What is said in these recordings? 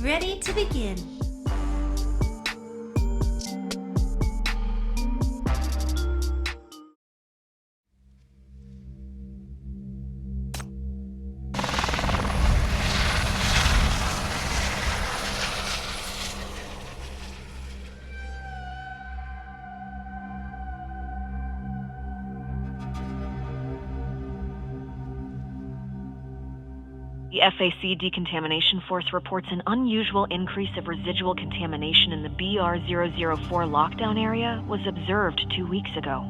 ready to begin. The FAC Decontamination Force reports an unusual increase of residual contamination in the BR004 lockdown area was observed 2 weeks ago.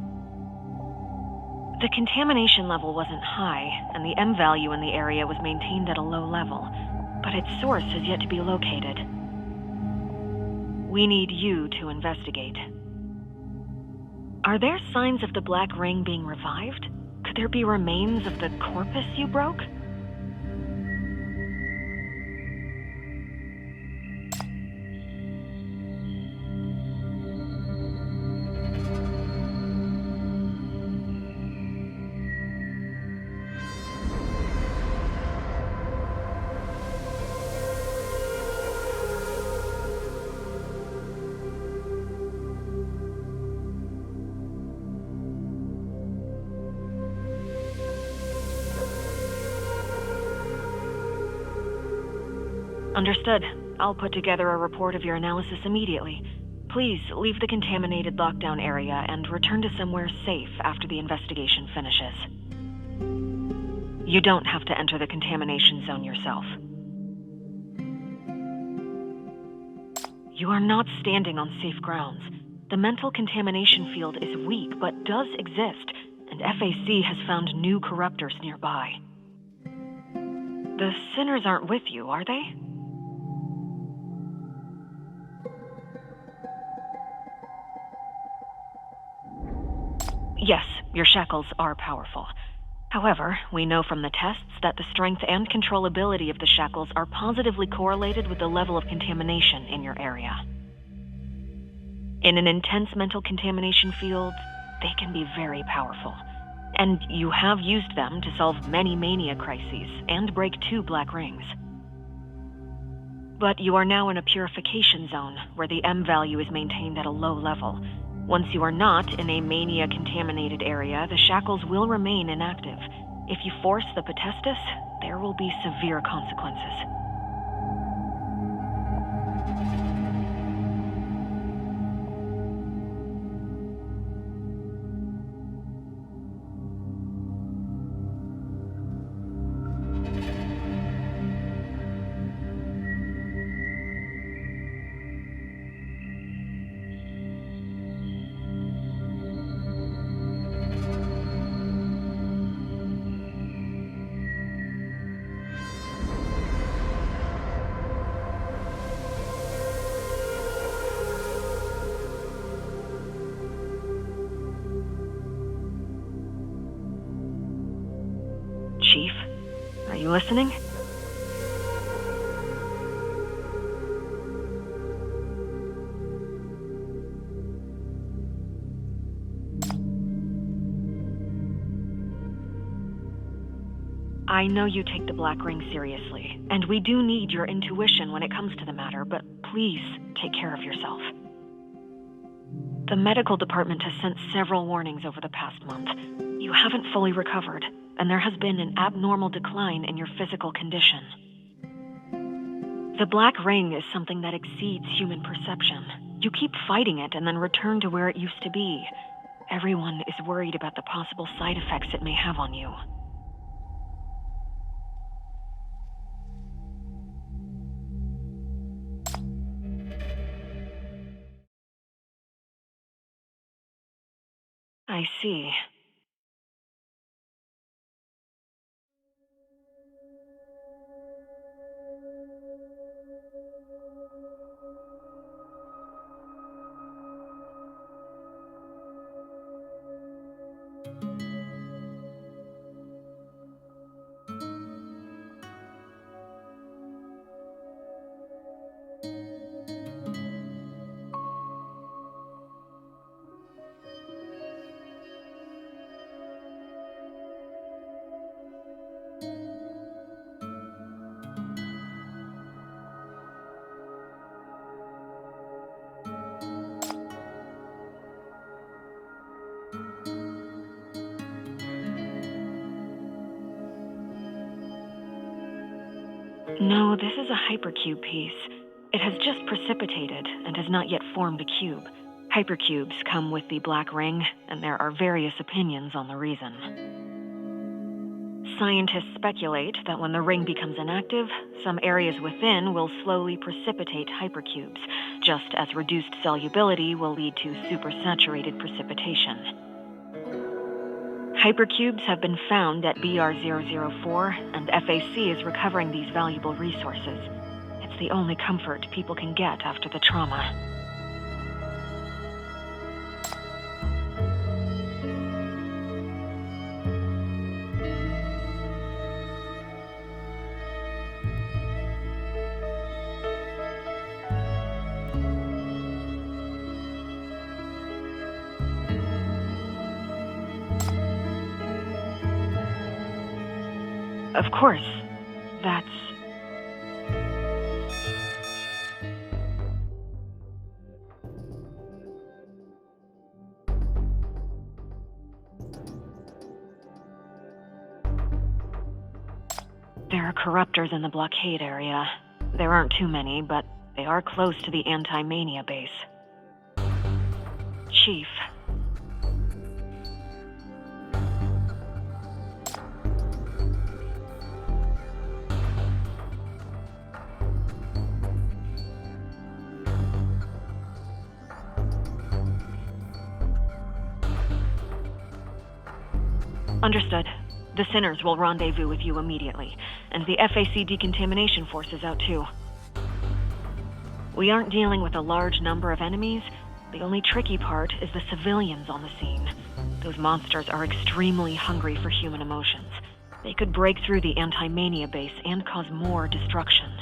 The contamination level wasn't high, and the M value in the area was maintained at a low level, but its source has yet to be located. We need you to investigate. Are there signs of the Black Ring being revived? Could there be remains of the corpus you broke? Understood. I'll put together a report of your analysis immediately. Please leave the contaminated lockdown area and return to somewhere safe after the investigation finishes. You don't have to enter the contamination zone yourself. You are not standing on safe grounds. The mental contamination field is weak but does exist, and FAC has found new corruptors nearby. The sinners aren't with you, are they? Yes, your shackles are powerful. However, we know from the tests that the strength and controllability of the shackles are positively correlated with the level of contamination in your area. In an intense mental contamination field, they can be very powerful, and you have used them to solve many mania crises and break 2 Black Rings. But you are now in a purification zone where the M value is maintained at a low level. Once you are not in a mania-contaminated area, the shackles will remain inactive. If you force the Potestas, there will be severe consequences. Chief, are you listening? I know you take the Black Ring seriously, and we do need your intuition when it comes to the matter, but please take care of yourself. The medical department has sent several warnings over the past month. You haven't fully recovered, and there has been an abnormal decline in your physical condition. The Black Ring is something that exceeds human perception. You keep fighting it and then return to where it used to be. Everyone is worried about the possible side effects it may have on you. I see. No, this is a hypercube piece. It has just precipitated and has not yet formed a cube. Hypercubes come with the black ring, and there are various opinions on the reason. Scientists speculate that when the ring becomes inactive, some areas within will slowly precipitate hypercubes, just as reduced solubility will lead to supersaturated precipitation. Hypercubes have been found at BR004, and FAC is recovering these valuable resources. It's the only comfort people can get after the trauma. Of course, that's... There are corruptors in the blockade area. There aren't too many, but they are close to the anti-mania base. Chief. Understood. The Sinners will rendezvous with you immediately, and the FAC decontamination force is out too. We aren't dealing with a large number of enemies. The only tricky part is the civilians on the scene. Those monsters are extremely hungry for human emotions. They could break through the anti-mania base and cause more destruction.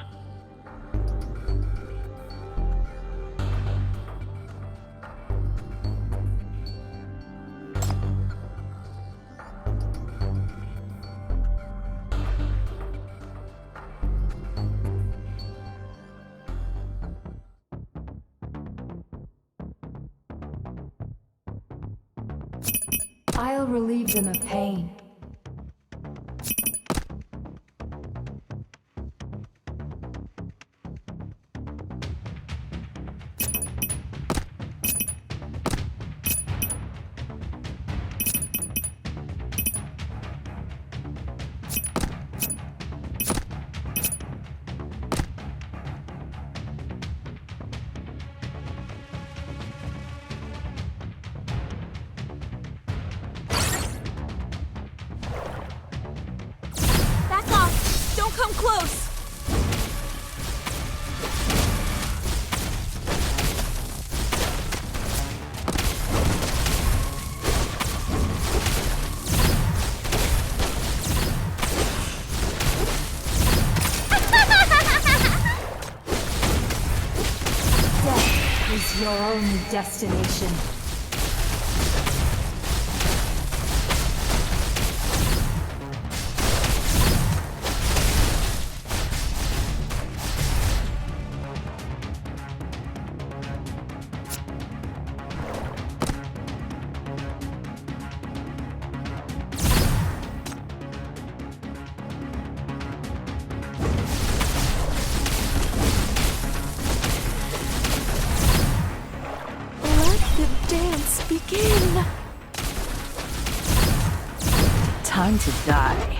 I'll relieve them of pain. Come close! Death is your only destination. Begin! Time to die.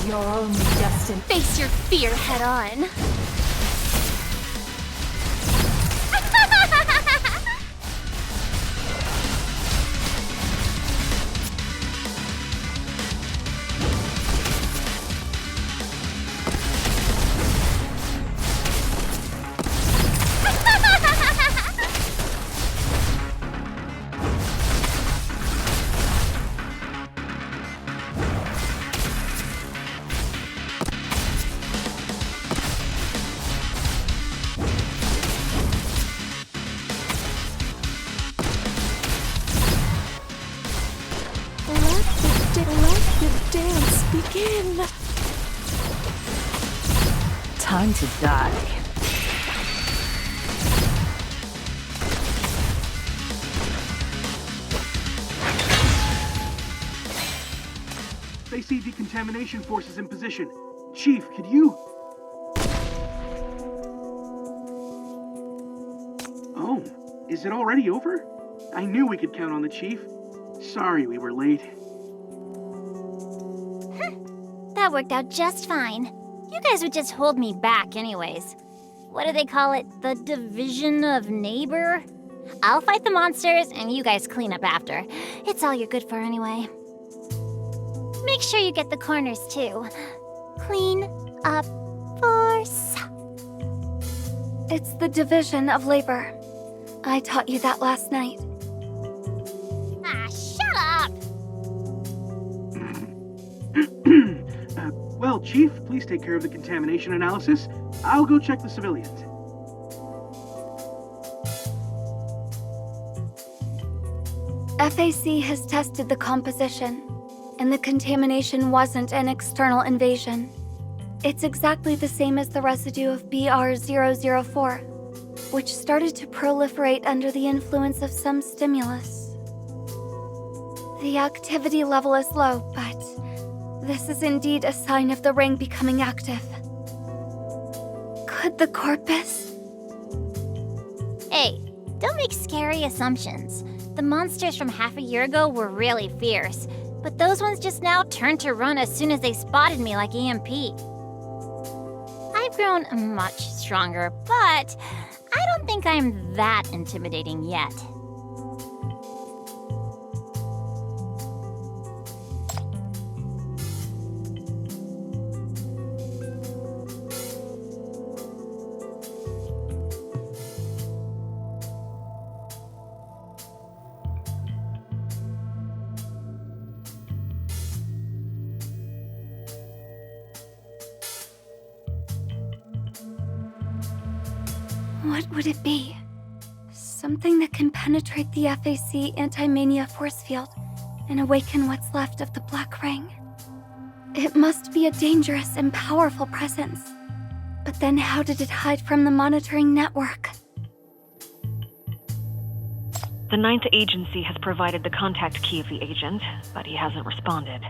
Your only destiny. Face your fear head on. Let the dance begin. Time to die. They see decontamination forces in position. Chief, could you? Oh, is it already over? I knew we could count on the Chief. Sorry we were late. That worked out just fine. You guys would just hold me back anyways. What do they call it? The division of neighbor? I'll fight the monsters and you guys clean up after. It's all you're good for anyway. Make sure you get the corners too. Clean up force. It's the division of labor. I taught you that last night. Ah, shut up! Well, Chief, please take care of the contamination analysis. I'll go check the civilians. FAC has tested the composition, and the contamination wasn't an external invasion. It's exactly the same as the residue of BR004, which started to proliferate under the influence of some stimulus. The activity level is low, but this is indeed a sign of the ring becoming active. Could the corpus? Hey, don't make scary assumptions. The monsters from half a year ago were really fierce, but those ones just now turned to run as soon as they spotted me like EMP. I've grown much stronger, but I don't think I'm that intimidating yet. What would it be? Something that can penetrate the FAC anti-mania force field and awaken what's left of the Black Ring. It must be a dangerous and powerful presence. But then how did it hide from the monitoring network? The Ninth Agency has provided the contact key of the agent, but he hasn't responded.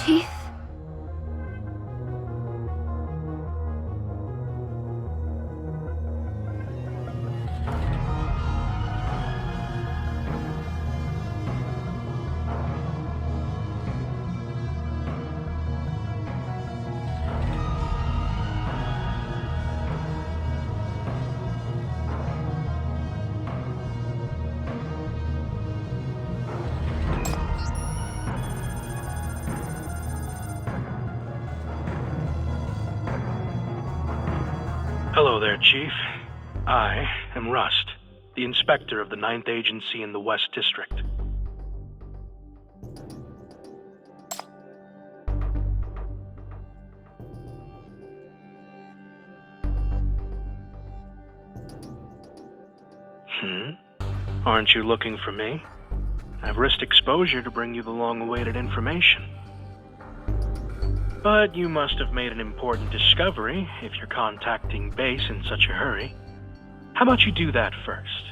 Chief? Hello there, Chief. I am Rust, the inspector of the Ninth Agency in the West District. Aren't you looking for me? I've risked exposure to bring you the long-awaited information. But you must have made an important discovery if you're contacting base in such a hurry. How about you do that first?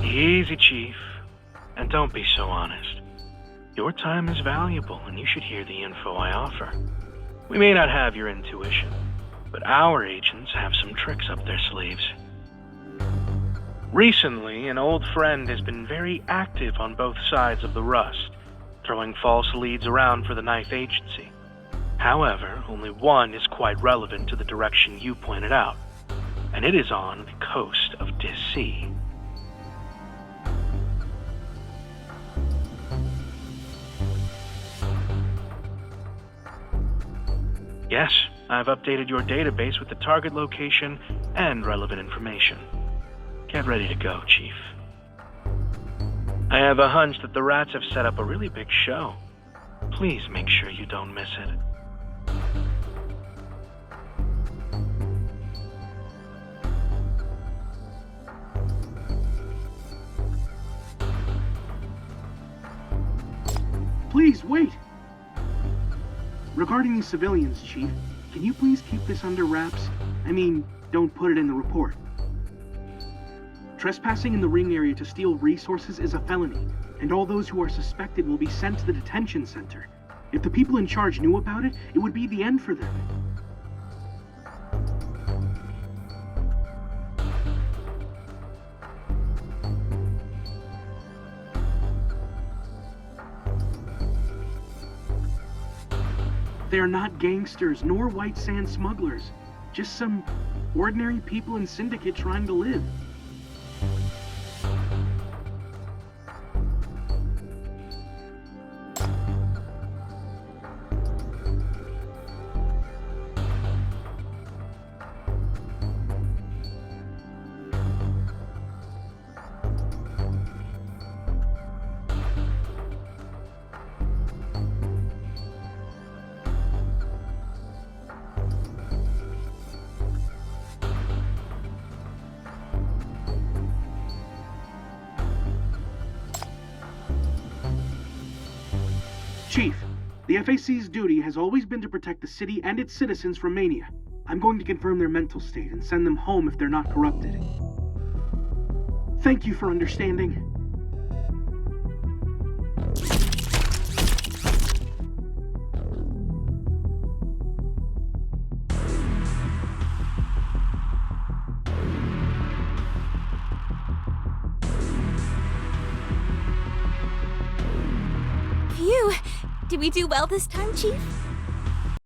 Easy, Chief. And don't be so honest. Your time is valuable, and you should hear the info I offer. We may not have your intuition, but our agents have some tricks up their sleeves. Recently, an old friend has been very active on both sides of the Rust, throwing false leads around for the Ninth Agency. However, only one is quite relevant to the direction you pointed out, and it is on the coast of Discity. Yes, I've updated your database with the target location and relevant information. Get ready to go, Chief. I have a hunch that the rats have set up a really big show. Please make sure you don't miss it. Please, wait! Regarding these civilians, Chief, can you please keep this under wraps? I mean, don't put it in the report. Trespassing in the ring area to steal resources is a felony, and all those who are suspected will be sent to the detention center. If the people in charge knew about it, it would be the end for them. They are not gangsters nor white sand smugglers, just some ordinary people in Syndicate trying to live. Chief, the FAC's duty has always been to protect the city and its citizens from mania. I'm going to confirm their mental state and send them home if they're not corrupted. Thank you for understanding. Phew! Did we do well this time, Chief?